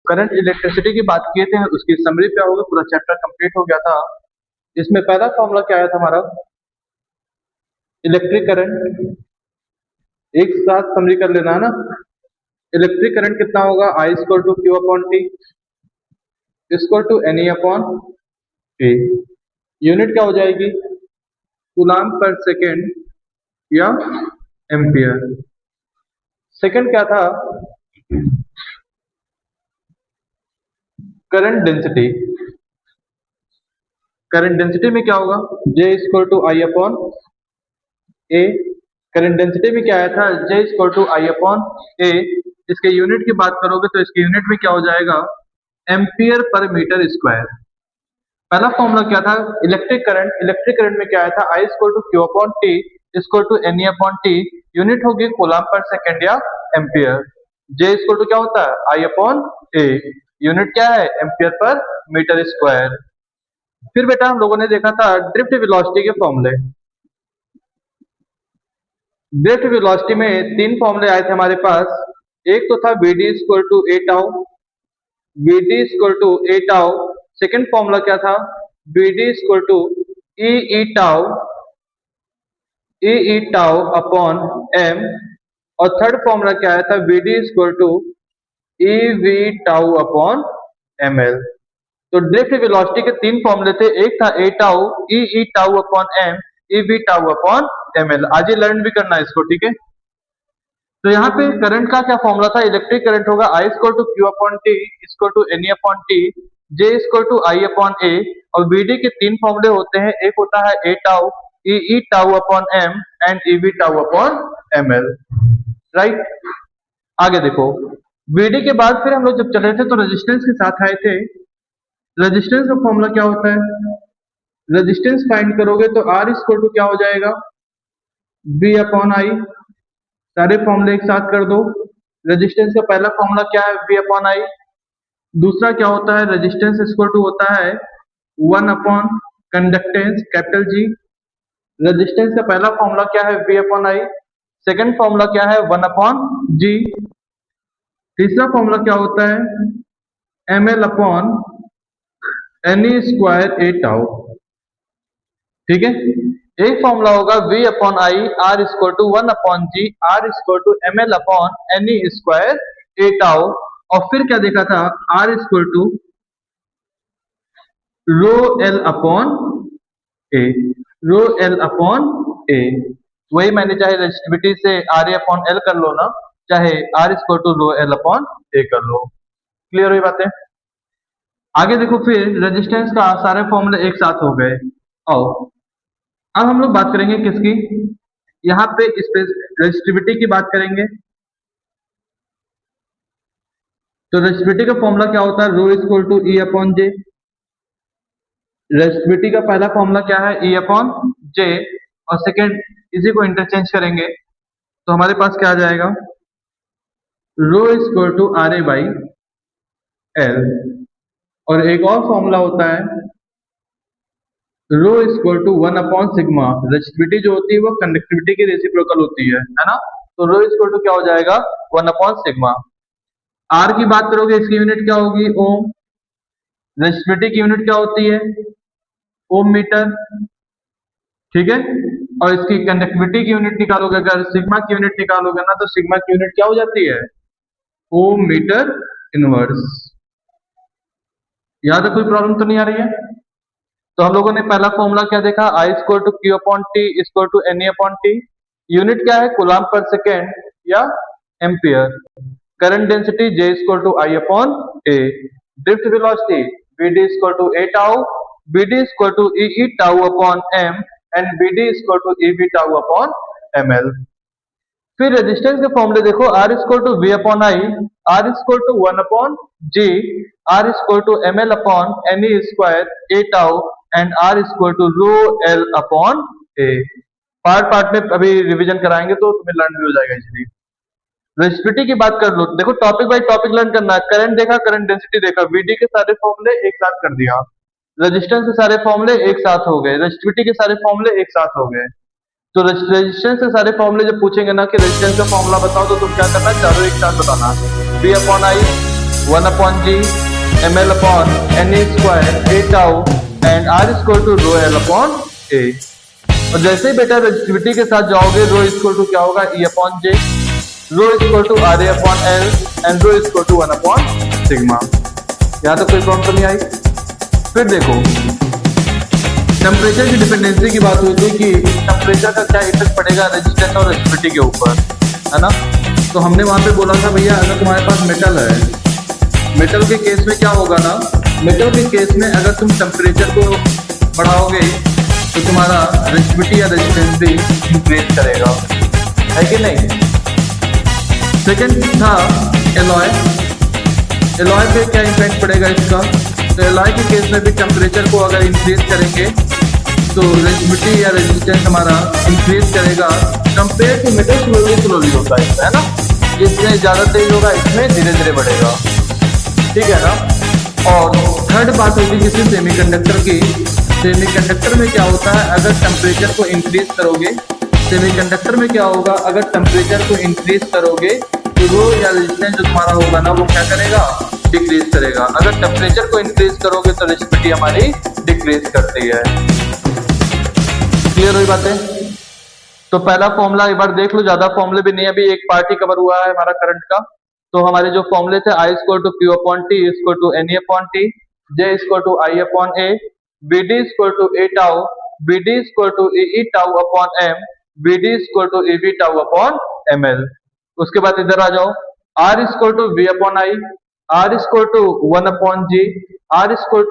Current electricity की बात किए थे, उसकी समरी पे होगा, पूरा चैप्टर कंप्लीट हो गया था। इसमें पहला फॉर्मूला क्या आया था हमारा, इलेक्ट्रिक करंट। एक साथ समरी कर लेना है ना। इलेक्ट्रिक करंट कितना होगा, I equal to Q upon T equal to N E upon T. Unit क्या हो जाएगी, कूलाम पर सेकेंड या एम्पियर। सेकंड क्या था, करंट डेंसिटी। करंट डेंसिटी में क्या होगा, J equal to I upon A. Current density में क्या आया था, J equal to I upon A. इसके यूनिट की बात करोगे तो इसके यूनिट में क्या हो जाएगा, एम्पियर पर मीटर स्क्वायर। पहला फॉर्मूला क्या था, इलेक्ट्रिक करंट। इलेक्ट्रिक करंट में क्या आया था, I equal to Q upon T equal to N E upon T. Unit होगी कूलम पर सेकेंड या एम्पियर। J इक्वल टू क्या होता है, आई अपॉन ए। यूनिट क्या है, एम्पियर पर मीटर स्क्वायर। फिर बेटा हम लोगों ने देखा था ड्रिफ्ट वेलोसिटी के फॉर्मूले। ड्रिफ्ट वेलोसिटी में तीन फॉर्मूले आए थे हमारे पास। एक तो था V D equal to A tau, V D equal to A tau. Second formula क्या था, V D equal to E E tau, E E tau upon M. और थर्ड फॉर्मूला क्या आया था, V D equal to E V tau upon M L. तो drift velocity के तीन फॉर्मूले थे, एक था A tau, E tau upon M, E V tau upon M L. आज ये लर्न भी करना है इसको, ठीक है। तो यहाँ पे करंट का क्या फॉर्मूला था, इलेक्ट्रिक करंट होगा I equal to Q upon T equal to N E upon T, J equal to I upon A. और वीडी के तीन फॉर्मूले होते हैं, एक होता है A tau, E tau upon M and E V tau upon M L, right. आगे देखो, वीडी के बाद फिर हम लोग जब चले थे तो रेजिस्टेंस के साथ आए थे। रेजिस्टेंस का फॉर्मूला क्या होता है, रेजिस्टेंस फाइंड करोगे तो आर इक्वल टू क्या हो जाएगा, बी अपॉन आई। सारे फॉर्मूले एक साथ कर दो। रेजिस्टेंस का पहला फॉर्मूला क्या है, बी अपॉन आई। दूसरा क्या होता है, रेजिस्टेंस इक्वल टू होता है 1 upon conductance capital G. Resistance का पहला फॉर्मूला क्या है, B upon I. Second formula क्या है, 1 अपॉन जी। तीसरा फॉर्मूला क्या होता है, M L upon N E square A tau, ठीक है। एक फॉर्मूला होगा v upon I, R equal to 1 upon G, R equal to M L upon N E square A tau. और फिर क्या देखा था, R equal to rho L upon A, rho L upon A. वही मैंने चाहे resistivity से are A upon L कर लो ना, चाहे R equal to rho L upon A कर लो। क्लियर हुई बातें। आगे देखो, फिर रेजिस्टेंस का सारे फॉर्मूले एक साथ हो गए। और अब हम लोग बात करेंगे किसकी, यहाँ पे रेजिस्टिविटी की बात करेंगे। तो रेजिस्टिविटी का फॉर्मूला क्या होता है, rho equal to E upon J. Resistivity का पहला फॉर्मूला क्या है, ई अपॉन जे। और सेकेंड इसी को इंटरचेंज करेंगे तो हमारे पास क्या आ जाएगा, rho equal to R A by L. और एक और फॉर्मूला होता है rho equal to 1 upon sigma. Resistivity जो होती है वो कंडक्टिविटी की रेसिप्रोकल होती है ना। तो रो इक्वल टू क्या हो जाएगा, 1 अपॉन सिग्मा। आर की बात करोगे इसकी यूनिट क्या होगी, ओम। रेजिस्टिविटी की यूनिट क्या होती है, ओम मीटर, ठीक है। और इसकी कंडक्टिविटी की यूनिट निकालोगे, अगर सिग्मा की यूनिट निकालोगे ना, तो सिग्मा की यूनिट क्या हो जाती है, ओम मीटर इनवर्स। यहाँ तक कोई प्रॉब्लम तो नहीं आ रही है। तो हम लोगों ने पहला फॉर्मूला क्या देखा, I equal to Q upon T equal to N E upon T. Unit क्या है, कूलम पर सेकेंड या ampere. Current density J equal to I upon A. Drift velocity B D equal to A tau, B D equal to E tau upon M and B D equal to E V tau upon M L. फिर resistance के फॉर्मूले देखो, R equal to V upon I, R equal to 1 upon G, R equal to M L upon N E square A tau and R equal to rho L upon A. Part part में अभी revision कराएंगे तो तुम्हें learn भी हो जाएगा easily. Resistivity की बात कर लो, देखो टॉपिक बाय टॉपिक लर्न करना है। करंट देखा, करंट डेंसिटी देखा, वीडी के सारे फॉर्मूले एक साथ कर दिया। रेजिस्टेंस के सारे फॉर्मूले एक साथ हो गए, रेजिस्टिविटी के सारे फॉर्मूले एक साथ हो गए। तो रेजिस्टेंस के सारे फॉर्मूले जब पूछेंगे ना कि रेजिस्टेंस का फॉर्मूला बताओ, तो तुम क्या करना, चारों एक साथ बताना। B upon I 1 upon g ml upon ne square a tau and r is equal to rho l upon a। और जैसे ही बेटा रेजिस्टिविटी के साथ जाओगे, रो इक्वल टू क्या होगा, E upon J, rho equal to R A upon L and rho equal to 1 upon sigma. यहाँ तक कोई प्रॉब्लम नहीं आई। फिर देखो टेम्परेचर की डिपेंडेंसी की बात हुई थी कि टेम्परेचर का क्या इफेक्ट पड़ेगा रेजिस्टेंस और रेजिस्टिविटी के ऊपर, है ना। तो हमने वहां पे बोला था भैया अगर तुम्हारे पास मेटल है, मेटल के केस में क्या होगा ना, मेटल के केस में अगर तुम टेम्परेचर को बढ़ाओगे तो तुम्हारा रेजिस्टिविटी या रेजिस्टेंस भी इंक्रीज करेगा, है कि नहीं। सेकंड था एलॉय। एलॉय पे क्या इम्पैक्ट पड़ेगा इसका, तो एलॉय के केस में भी टेम्परेचर को अगर इंक्रीज करेंगे तो रेजिस्टिविटी या रेजिस्टेंस हमारा इंक्रीज करेगा। कंपेयर टू मेटल स्लोली होता है ना, इसमें ज्यादा तेज होगा, इसमें धीरे धीरे बढ़ेगा, ठीक है ना। और थर्ड बात होगी किसी सेमीकंडक्टर की। सेमीकंडक्टर में क्या होता है, अगर टेम्परेचर को इंक्रीज करोगे, सेमीकंडक्टर में क्या होगा, अगर टेम्परेचर को इंक्रीज करोगे तो रो या रेजिस्टेंस जो तुम्हारा होगा ना वो क्या करेगा, डिक्रीज करेगा। अगर टेम्परेचर को इंक्रीज करोगे तो रेजिस्टिविटी हमारी डिक्रीज करती है। क्लियर हुई बातें। तो पहला फॉर्मूला एक बार देख लो, ज्यादा फॉर्मूले भी नहीं, अभी एक पार्ट ही कवर हुआ है हमारा करंट का। तो हमारे जो फॉर्मूले थे, I equal to Q upon T equal to N upon T, J equal to I upon A, B D equal to A tau, B D equal to E tau upon M, B D equal to E B tau upon M L. उसके बाद इधर आ जाओ, R equal to V upon I, R equal to 1 upon G, R equal